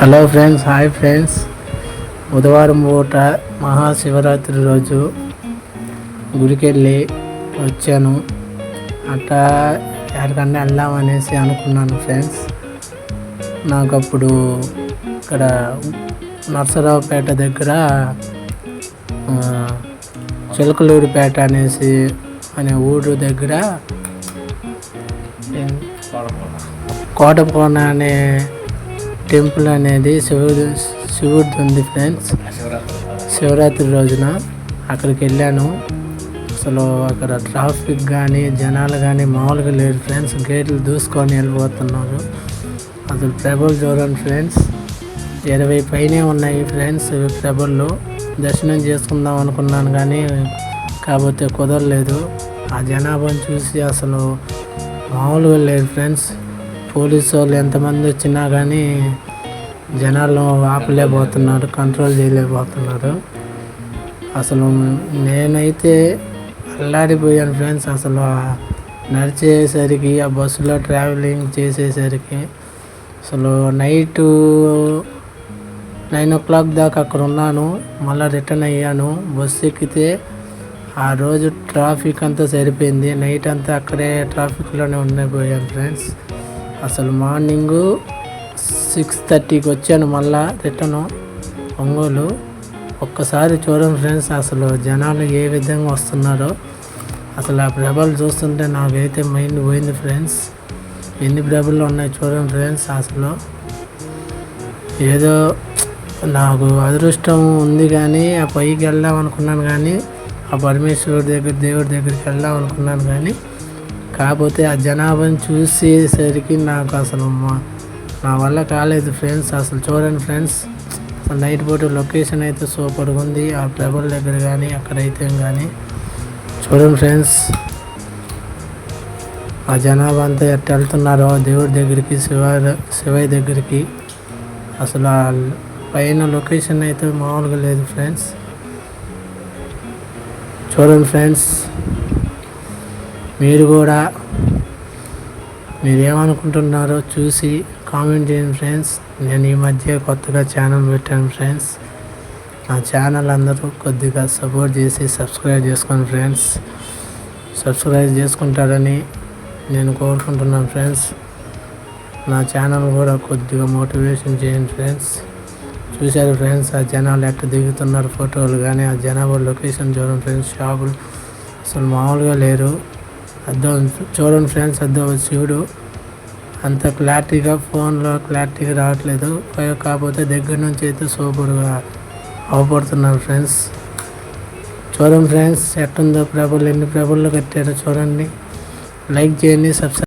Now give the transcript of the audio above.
Hello friends, hi friends. బుధవారం పూట మహాశివరాత్రి రోజు గుడికి వెళ్ళి వచ్చాను. అట్లా ఎక్కడికన్నా వెళ్దామనేసి అనుకున్నాను ఫ్రెండ్స్. నాకు అప్పుడు ఇక్కడ నర్సరావుపేట దగ్గర చిలకలూరిపేట అనే ఊరు దగ్గర కోటకోన అనే టెంపుల్ అనేది శివుడు ఉంది ఫ్రెండ్స్. శివరాత్రి రోజున అక్కడికి వెళ్ళాను. అసలు అక్కడ ట్రాఫిక్ కానీ జనాలు కానీ మామూలుగా లేరు ఫ్రెండ్స్. గేట్లు దూసుకొని వెళ్ళిపోతున్నారు. అసలు ప్రభలు చూడండి ఫ్రెండ్స్, 20 పైనే ఉన్నాయి ఫ్రెండ్స్ ప్రభలు. దర్శనం చేసుకుందాం అనుకున్నాను కానీ కాకపోతే కుదరలేదు. ఆ జనాభాను చూసి అసలు మామూలుగా లేదు ఫ్రెండ్స్. పోలీసు వాళ్ళు ఎంతమంది వచ్చినా కానీ జనాలను ఆపలేకపోతున్నారు, కంట్రోల్ చేయలేకపోతున్నారు. అసలు నేనైతే అల్లాడిపోయాను ఫ్రెండ్స్. అసలు నడిచేసరికి, ఆ బస్సులో ట్రావెలింగ్ చేసేసరికి అసలు నైటు 9 o'clock దాకా అక్కడ ఉన్నాను. మళ్ళీ రిటర్న్ అయ్యాను. బస్సు ఎక్కితే ఆ రోజు ట్రాఫిక్ అంతా సరిపోయింది. నైట్ అంతా అక్కడే ట్రాఫిక్లోనే ఉండిపోయాను ఫ్రెండ్స్. అసలు మార్నింగు 6:30కి వచ్చాను మళ్ళా రిటర్ను ఒంగోలు. ఒక్కసారి చూడండి ఫ్రెండ్స్, అసలు జనాలు ఏ విధంగా వస్తున్నారో. అసలు ఆ ప్రభలు చూస్తుంటే నాకైతే మైండ్ పోయింది ఫ్రెండ్స్. ఎన్ని ప్రభలు ఉన్నాయి చూడండి ఫ్రెండ్స్. అసలు ఏదో నాకు అదృష్టం ఉంది కానీ ఆ పైకి వెళ్దాం అనుకున్నాను, కానీ ఆ దేవుడి దగ్గరికి వెళ్దాం అనుకున్నాను కానీ కాకపోతే ఆ జనాభాని చూసేసరికి నాకు అసలు నా వల్ల కాలేదు ఫ్రెండ్స్. అసలు చూడండి ఫ్రెండ్స్, అసలు నైట్ పూట లొకేషన్ అయితే సూపర్గా ఉంది. ఆ ప్రభల దగ్గర కానీ అక్కడైతే కానీ చూడండి ఫ్రెండ్స్, ఆ జనాభా అంతా ఎట్ట వెళ్తున్నారో దేవుడి దగ్గరికి, శివయ్య దగ్గరికి. అసలు ఆ పైన లొకేషన్ అయితే మామూలుగా లేదు ఫ్రెండ్స్. చూడండి ఫ్రెండ్స్, మీరేమనుకుంటున్నారో చూసి కామెంట్ చేయండి ఫ్రెండ్స్. నేను ఈ మధ్య కొత్తగా ఛానల్ పెట్టాను ఫ్రెండ్స్. నా ఛానల్ అందరూ కొద్దిగా సపోర్ట్ చేసి సబ్స్క్రైబ్ చేసుకోండి ఫ్రెండ్స్. సబ్స్క్రైబ్ చేసుకుంటారని నేను కోరుకుంటున్నాను ఫ్రెండ్స్. నా ఛానల్ కూడా కొద్దిగా మోటివేషన్ చేయండి ఫ్రెండ్స్. చూశారు ఫ్రెండ్స్, ఆ జనాలు ఎట్లా దిగుతున్నారు ఫోటోలు కానీ, ఆ జనాభా లొకేషన్ చూడండి ఫ్రెండ్స్. షాపులు అసలు మామూలుగా లేరు. చూడండి ఫ్రెండ్స్, శివుడు అంత క్లారిటీగా ఫోన్లో క్లారిటీగా రావట్లేదు. కాకపోతే దగ్గర నుంచి అయితే సూపర్గా అవపడుతున్నారు ఫ్రెండ్స్. చూడండి ఫ్రెండ్స్ ఎట్టుందో ప్రభలు, ఎన్ని ప్రభలు కట్టారో చూడండి. లైక్ చేయండి, సబ్స్క్రైబ్